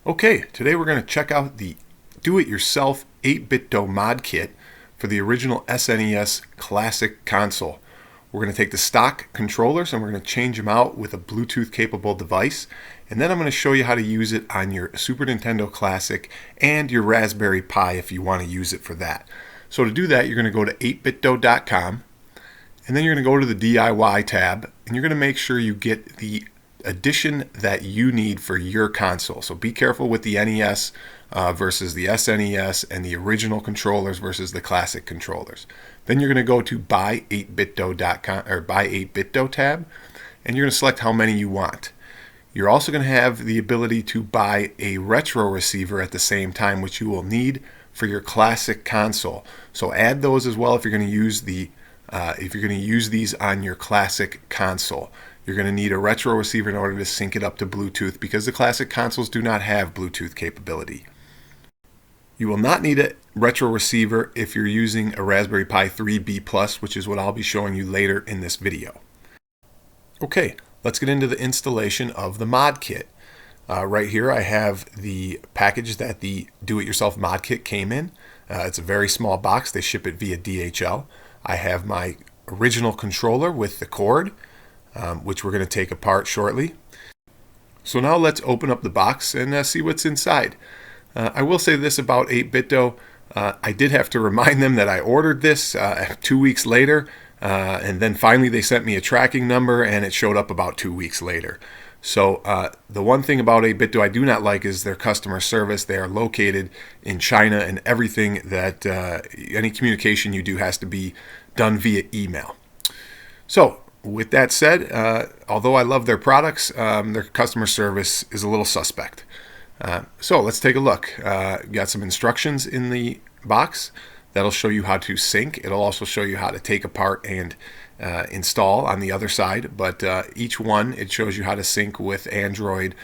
Okay, today we're going to check out the do-it-yourself 8bitdo Modkit for the original SNES Classic console. We're going to take the stock controllers and we're going to change them out with a Bluetooth capable device, and then I'm going to show you how to use it on your Super Nintendo Classic and your Raspberry Pi if you want to use it for that. So to do that, you're going to go to 8bitdo.com, and then you're going to go to the DIY tab, and you're going to make sure you get the edition that you need for your console. So be careful with the NES versus the SNES and the original controllers versus the classic controllers. Then you're going to go to buy8bitdo.com or buy8bitdo tab, and you're going to select how many you want. You're also going to have the ability to buy a retro receiver at the same time, which you will need for your classic console. So add those as well if you're going to use these on your classic console. You're going to need a retro receiver in order to sync it up to Bluetooth because the classic consoles do not have Bluetooth capability. You will not need a retro receiver if you're using a Raspberry Pi 3B+, which is what I'll be showing you later in this video. Okay, let's get into the installation of the mod kit. Right here I have the package that the do-it-yourself mod kit came in. It's a very small box. They ship it via DHL. I have my original controller with the cord, which we're going to take apart shortly. So now let's open up the box and see what's inside. I will say this about 8bitdo. I did have to remind them that I ordered this 2 weeks later, and then finally they sent me a tracking number and it showed up about 2 weeks later. So the one thing about 8bitdo I do not like is their customer service. They are located in China, and everything that any communication you do has to be done via email. So with that said, although I love their products, their customer service is a little suspect. So let's take a look. Got some instructions in the box that'll show you how to sync. It'll also show you how to take apart and install on the other side, but each one, it shows you how to sync with Android,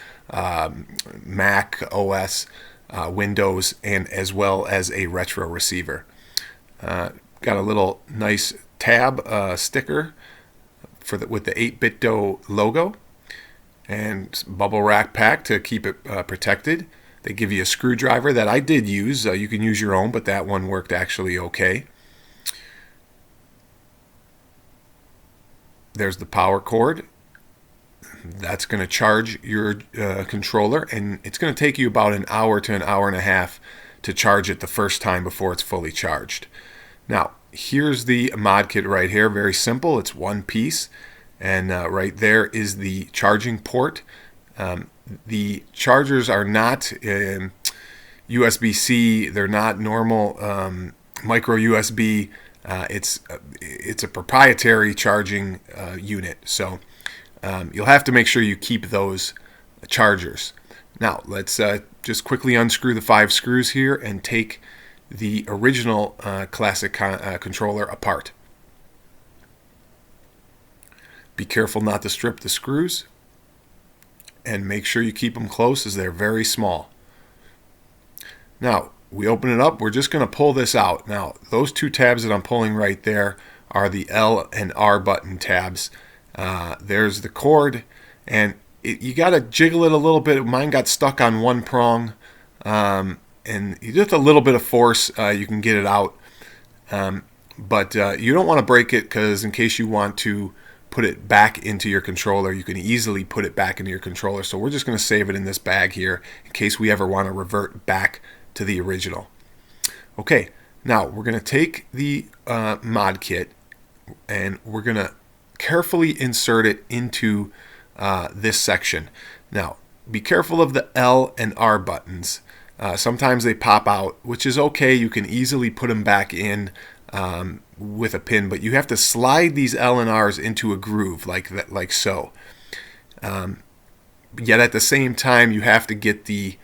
Mac OS, Windows, and as well as a retro receiver. Got a little nice tab sticker with the 8bitdo logo, and bubble wrap pack to keep it protected. They give you a screwdriver that I did use. You can use your own, but that one worked actually okay. There's the power cord. That's going to charge your controller, and it's going to take you about an hour to an hour and a half to charge it the first time before it's fully charged. Now, here's the mod kit right here. Very simple. It's one piece, and right there is the charging port. The chargers are not USB-C. They're not normal micro USB. It's a proprietary charging unit, so you'll have to make sure you keep those chargers. Now let's just quickly unscrew the 5 screws here and take the original classic controller apart. Be careful not to strip the screws, and make sure you keep them close as they're very small. Now we open it up. We're just going to pull this out. Now those 2 tabs that I'm pulling right there are the L and R button tabs. There's the cord, and you got to jiggle it a little bit. Mine got stuck on one prong, and just a little bit of force you can get it out, but you don't want to break it, because in case you want to put it back into your controller, you can easily put it back into your controller. So we're just going to save it in this bag here in case we ever want to revert back to the original. Okay, now we're going to take the mod kit and we're going to carefully insert it into this section. Now be careful of the L and R buttons. Sometimes they pop out, which is okay. You can easily put them back in with a pin, but you have to slide these L and R's into a groove like that, like so. Yet at the same time, you have to get the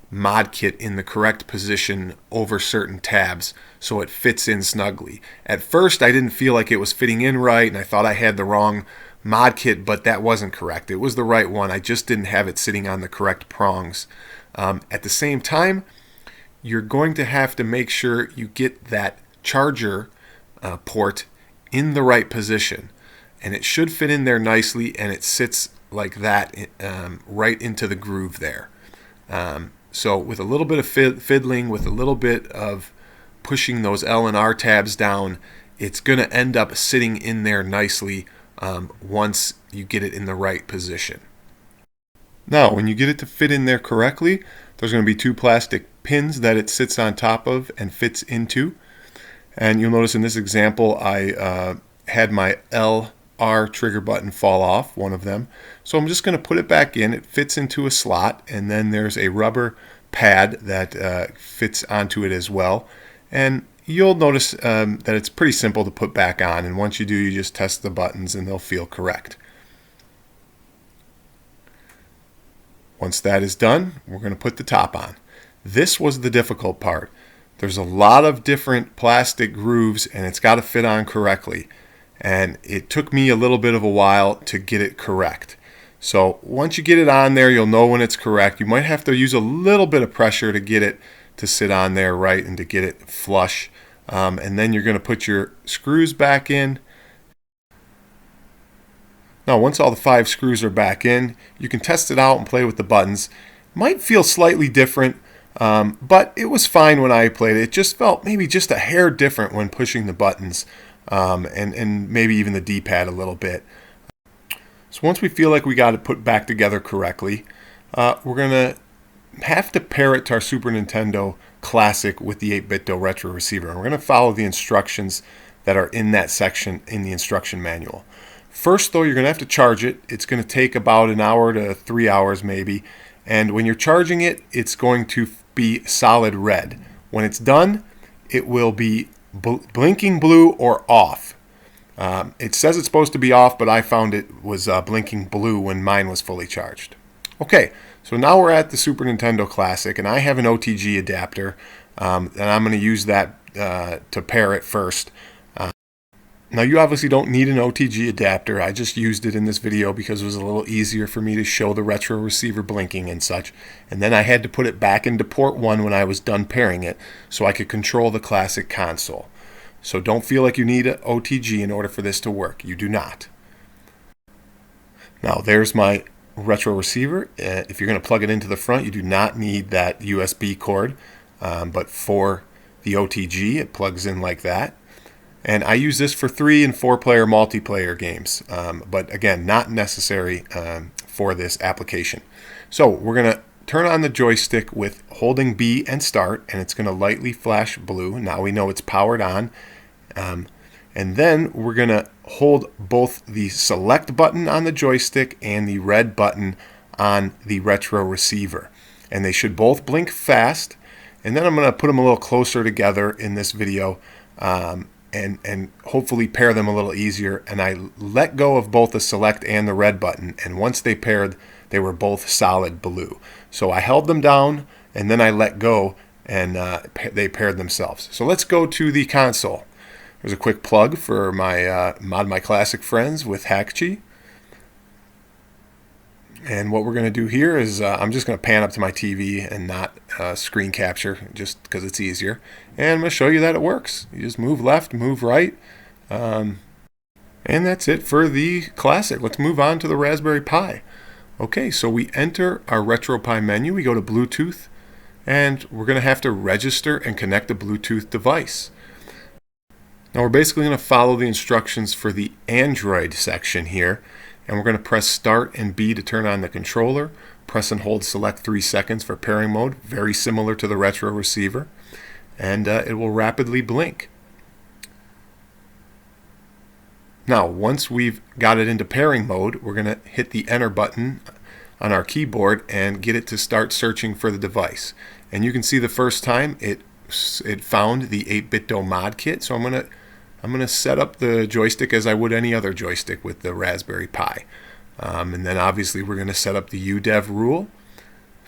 mod kit in the correct position over certain tabs so it fits in snugly. At first, I didn't feel like it was fitting in right, and I thought I had the wrong mod kit, but that wasn't correct. It was the right one. I just didn't have it sitting on the correct prongs. At the same time, you're going to have to make sure you get that charger port in the right position, and it should fit in there nicely, and it sits like that right into the groove there. So with a little bit of fiddling, with a little bit of pushing those L and R tabs down, it's going to end up sitting in there nicely once you get it in the right position. Now, when you get it to fit in there correctly, there's going to be two plastic pins that it sits on top of and fits into. And you'll notice in this example, I had my LR trigger button fall off, one of them. So I'm just going to put it back in. It fits into a slot, and then there's a rubber pad that fits onto it as well. And you'll notice that it's pretty simple to put back on. And once you do, you just test the buttons and they'll feel correct. Once that is done, we're going to put the top on. This was the difficult part. There's a lot of different plastic grooves and it's got to fit on correctly. And it took me a little bit of a while to get it correct. So once you get it on there, you'll know when it's correct. You might have to use a little bit of pressure to get it to sit on there right and to get it flush. And then you're going to put your screws back in. Now once all the 5 screws are back in, you can test it out and play with the buttons. Might feel slightly different, but it was fine when I played it. It just felt maybe just a hair different when pushing the buttons, and maybe even the D-pad a little bit. So once we feel like we got it put back together correctly, we're going to have to pair it to our Super Nintendo Classic with the 8bitdo Retro Receiver. And we're going to follow the instructions that are in that section in the instruction manual. First, though, you're going to have to charge it. It's going to take about an hour to 3 hours maybe. And when you're charging it, it's going to be solid red. When it's done, it will be blinking blue or off. It says it's supposed to be off, but I found it was blinking blue when mine was fully charged. Okay, so now we're at the Super Nintendo Classic, and I have an OTG adapter, and I'm going to use that to pair it first. Now you obviously don't need an OTG adapter. I just used it in this video because it was a little easier for me to show the retro receiver blinking and such. And then I had to put it back into port 1 when I was done pairing it so I could control the classic console. So don't feel like you need an OTG in order for this to work. You do not. Now there's my retro receiver. If you're going to plug it into the front, you do not need that USB cord. But for the OTG, it plugs in like that. And I use this for 3 and 4 player multiplayer games, but again, not necessary for this application. So we're going to turn on the joystick with holding B and start, and it's going to lightly flash blue. Now we know it's powered on. And then we're going to hold both the select button on the joystick and the red button on the retro receiver. And they should both blink fast. And then I'm going to put them a little closer together in this video. And hopefully pair them a little easier. And I let go of both the select and the red button, and once they paired, they were both solid blue. So I held them down and then I let go, and they paired themselves. So let's go to the console. There's a quick plug for my Mod My Classic friends with Hakchi. And what we're going to do here is I'm just going to pan up to my TV and not screen capture, just because it's easier. And I'm going to show you that it works. You just move left, move right. And that's it for the Classic. Let's move on to the Raspberry Pi. Okay, so we enter our RetroPie menu. We go to Bluetooth, and we're going to have to register and connect a Bluetooth device. Now we're basically going to follow the instructions for the Android section here. And we're going to press Start and B to turn on the controller. Press and hold select 3 seconds for pairing mode, very similar to the retro receiver. And it will rapidly blink. Now, once we've got it into pairing mode, we're going to hit the Enter button on our keyboard and get it to start searching for the device. And you can see the first time it found the 8bitdo Modkit. So I'm going to set up the joystick as I would any other joystick with the Raspberry Pi. And then obviously we're going to set up the UDEV rule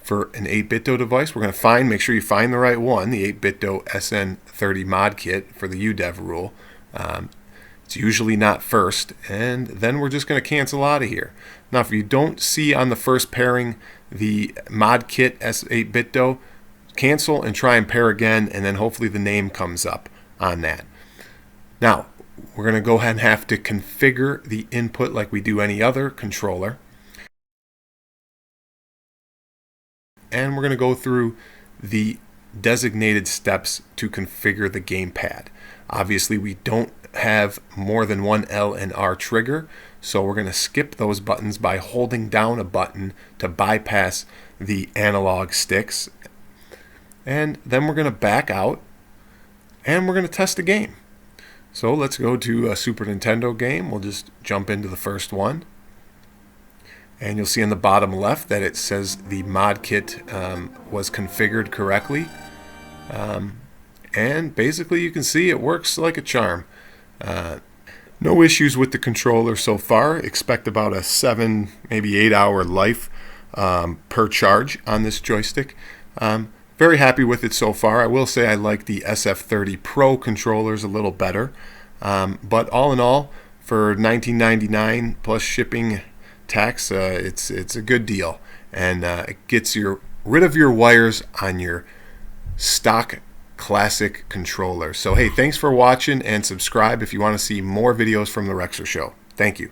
for an 8bitdo device. We're going to make sure you find the right one, the 8bitdo SN30 Modkit for the UDEV rule. It's usually not first. And then we're just going to cancel out of here. Now if you don't see on the first pairing the Modkit S8bitdo, cancel and try and pair again, and then hopefully the name comes up on that. Now, we're going to go ahead and have to configure the input like we do any other controller. and we're going to go through the designated steps to configure the gamepad. Obviously, we don't have more than one L and R trigger, so we're going to skip those buttons by holding down a button to bypass the analog sticks. And then we're going to back out and we're going to test a game. So let's go to a Super Nintendo game. We'll just jump into the first one. And you'll see in the bottom left that it says the mod kit was configured correctly. And basically you can see it works like a charm. No issues with the controller so far. Expect about a 7, maybe 8 hour life per charge on this joystick. Very happy with it so far. I will say I like the SF30 Pro controllers a little better. But all in all, for $19.99 plus shipping tax, it's a good deal. And it gets rid of your wires on your stock classic controller. So hey, thanks for watching, and subscribe if you want to see more videos from the Rexer Show. Thank you.